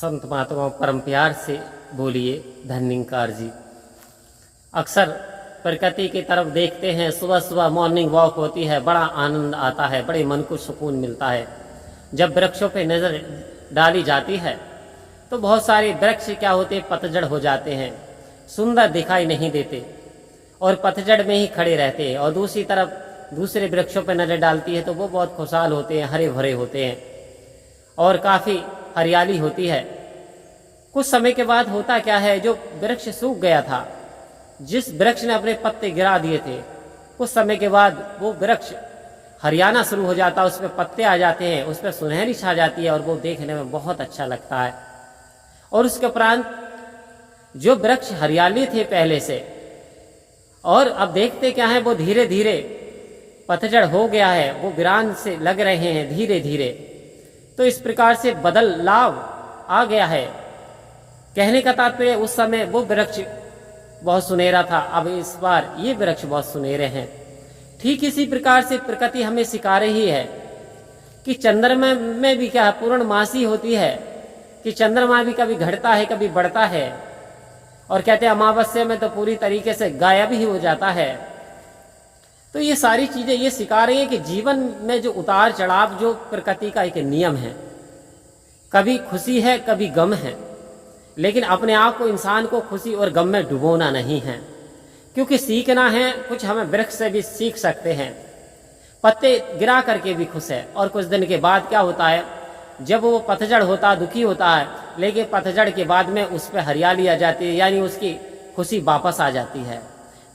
संत महात्मा परम प्यार से बोलिए धन्यकार जी। अक्सर प्रकृति की तरफ देखते हैं, सुबह सुबह मॉर्निंग वॉक होती है, बड़ा आनंद आता है, बड़े मन को सुकून मिलता है। जब वृक्षों पे नज़र डाली जाती है तो बहुत सारे वृक्ष क्या होते हैं, पतझड़ हो जाते हैं, सुंदर दिखाई नहीं देते और पतझड़ में ही खड़े रहते हैं। और दूसरी तरफ दूसरे वृक्षों पर नज़र डालती है तो वो बहुत खुशहाल होते हैं, हरे भरे होते हैं और काफ़ी हरियाली होती है। कुछ समय के बाद होता क्या है, जो वृक्ष सूख गया था, जिस वृक्ष ने अपने पत्ते गिरा दिए थे, कुछ समय के बाद वो वृक्ष हरियाना शुरू हो जाता है, उस पर पत्ते आ जाते हैं, उस पर सुनहरी छा जाती है और वो देखने में बहुत अच्छा लगता है। और उसके उपरांत जो वृक्ष हरियाली थे पहले से, और अब देखते क्या है, वो धीरे धीरे पतझड़ हो गया है, वो वीरान से लग रहे हैं धीरे धीरे। तो इस प्रकार से बदलाव आ गया है। कहने का तात्पर्य उस समय वो वृक्ष बहुत सुनहरा था, अब इस बार ये वृक्ष बहुत सुनहरे हैं। ठीक इसी प्रकार से प्रकृति हमें सिखा रही है कि चंद्रमा में भी क्या पूर्णमासी होती है, कि चंद्रमा भी कभी घटता है कभी बढ़ता है, और कहते हैं अमावस्या में तो पूरी तरीके से गायब ही हो जाता है। तो ये सारी चीजें ये सिखा रही है कि जीवन में जो उतार चढ़ाव जो प्रकृति का एक नियम है, कभी खुशी है कभी गम है, लेकिन अपने आप को, इंसान को खुशी और गम में डुबोना नहीं है। क्योंकि सीखना है कुछ, हमें वृक्ष से भी सीख सकते हैं। पत्ते गिरा करके भी खुश है, और कुछ दिन के बाद क्या होता है, जब वो पतझड़ होता दुखी होता है, लेकिन पतझड़ के बाद में उस पर हरियाली आ जाती है, यानी उसकी खुशी वापस आ जाती है।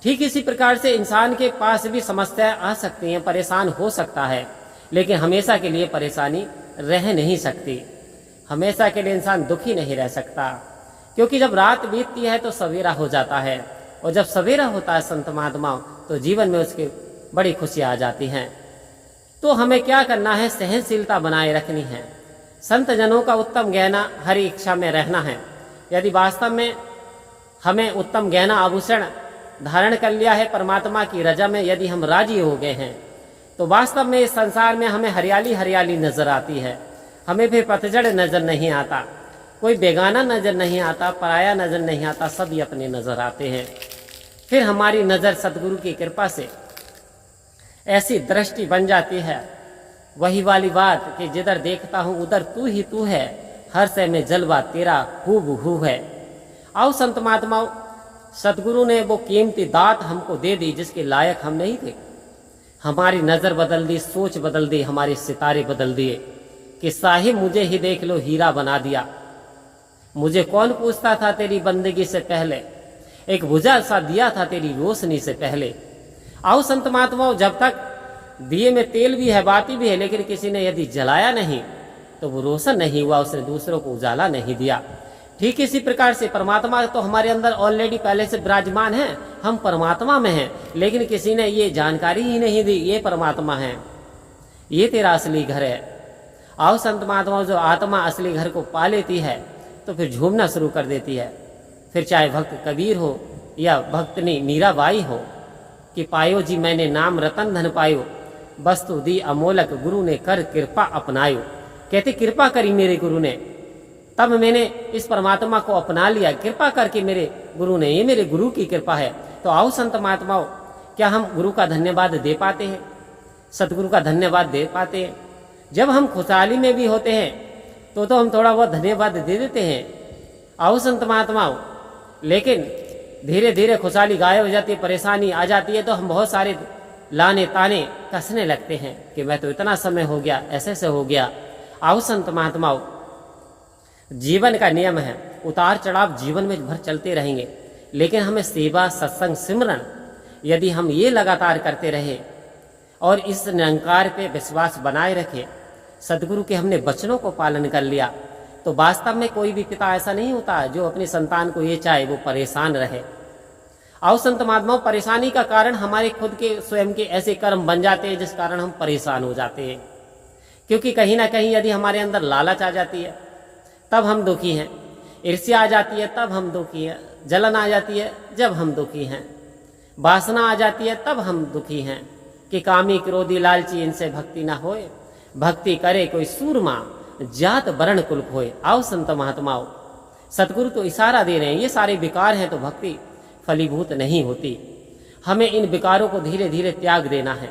ठीक इसी प्रकार से इंसान के पास भी समस्याएं आ सकती हैं, परेशान हो सकता है, लेकिन हमेशा के लिए परेशानी रह नहीं सकती, हमेशा के लिए इंसान दुखी नहीं रह सकता। क्योंकि जब रात बीतती है तो सवेरा हो जाता है, और जब सवेरा होता है संत महात्मा, तो जीवन में उसकी बड़ी खुशियाँ आ जाती हैं। तो हमें क्या करना है, सहनशीलता बनाए रखनी है, संत जनों का उत्तम गहना हरि इच्छा में रहना है। यदि वास्तव में हमें उत्तम गहना आभूषण धारण कर लिया है, परमात्मा की रजा में यदि हम राजी हो गए हैं, तो वास्तव में इस संसार में हमें हरियाली हरियाली नजर आती है, हमें फिर पतझड़ नजर नहीं आता, कोई बेगाना नजर नहीं आता, पराया नजर नहीं आता, सभी अपने नजर आते हैं। फिर हमारी नजर सतगुरु की कृपा से ऐसी दृष्टि बन जाती है, वही वाली बात कि जिधर देखता हूं उधर तू ही तू है, हर से में जलवा तेरा हूबहू है। आओ संत महात्माओं, सतगुरु ने वो कीमती दात हमको दे दी जिसके लायक हम नहीं थे। हमारी नजर बदल दी, सोच बदल दी, हमारे सितारे बदल दिए कि साहिब मुझे ही देख लो हीरा बना दिया। मुझे कौन पूछता था तेरी बंदगी से पहले, एक बुझा सा दिया था तेरी रोशनी से पहले। आओ संत महात्माओं, जब तक दिए में तेल भी है, बाती भी है, लेकिन किसी ने यदि जलाया नहीं तो वो रोशन नहीं हुआ, उसने दूसरों को उजाला नहीं दिया। ठीक इसी प्रकार से परमात्मा तो हमारे अंदर ऑलरेडी पहले से विराजमान है, हम परमात्मा में हैं, लेकिन किसी ने ये जानकारी ही नहीं दी, ये परमात्मा है, ये तेरा असली घर है। आओ संत महात्मा, जो आत्मा असली घर को पा लेती है तो फिर झूमना शुरू कर देती है। फिर चाहे भक्त कबीर हो या भक्तनी मीराबाई हो, कि पायो जी मैंने नाम रतन धन पायो, वस्तु दी अमोलक गुरु ने कर कृपा अपनायो। कहते कृपा करी मेरे गुरु ने, तब मैंने इस परमात्मा को अपना लिया, कृपा करके मेरे गुरु ने, ये मेरे गुरु की कृपा है। तो आओ संत महात्माओं, क्या हम गुरु का धन्यवाद दे पाते हैं, सतगुरु का धन्यवाद दे पाते हैं? जब हम खुशहाली में भी होते हैं तो हम थोड़ा बहुत धन्यवाद दे देते हैं। आओ संत महात्माओं, लेकिन धीरे धीरे खुशहाली गायब हो जाती है, परेशानी आ जाती है, तो हम बहुत सारे लाने ताने कसने लगते हैं कि मैं तो इतना समय हो गया, ऐसे से हो गया। आओ संत महात्माओं, जीवन का नियम है, उतार चढ़ाव जीवन में भर चलते रहेंगे, लेकिन हमें सेवा सत्संग सिमरन यदि हम ये लगातार करते रहे और इस निरंकार पे विश्वास बनाए रखे, सदगुरु के हमने वचनों को पालन कर लिया, तो वास्तव में कोई भी पिता ऐसा नहीं होता जो अपनी संतान को ये चाहे वो परेशान रहे। आओ संत महात्माओं, परेशानी का कारण हमारे खुद के स्वयं के ऐसे कर्म बन जाते हैं जिस कारण हम परेशान हो जाते हैं। क्योंकि कहीं ना कहीं यदि हमारे अंदर लालच आ जाती है तब हम दुखी हैं, ईर्ष्या आ जाती है तब हम दुखी हैं, जलन आ जाती है जब हम दुखी हैं, वासना आ जाती है तब हम दुखी हैं। कि कामी क्रोधी लालची इनसे भक्ति ना होए, भक्ति करे कोई सूरमा, जात वर्ण कुल खोए। आओ संत महात्माओं, सतगुरु तो इशारा दे रहे हैं, ये सारे विकार हैं तो भक्ति फलीभूत नहीं होती। हमें इन विकारों को धीरे धीरे त्याग देना है,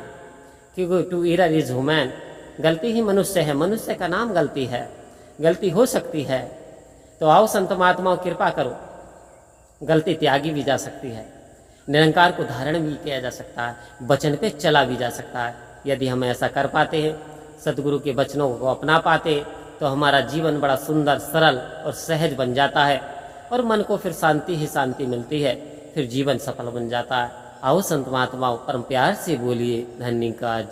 क्योंकि टू एरर इज ह्यूमन, गलती ही मनुष्य है, मनुष्य का नाम गलती है, गलती हो सकती है। तो आओ संत महात्माओं कृपा करो, गलती त्यागी भी जा सकती है, निरंकार को धारण भी किया जा सकता है, वचन पे चला भी जा सकता है। यदि हम ऐसा कर पाते हैं, सतगुरु के वचनों को अपना पाते, तो हमारा जीवन बड़ा सुंदर, सरल और सहज बन जाता है और मन को फिर शांति ही शांति मिलती है, फिर जीवन सफल बन जाता है। आओ संत महात्माओं परम प्यार से बोलिए धन्यवाद।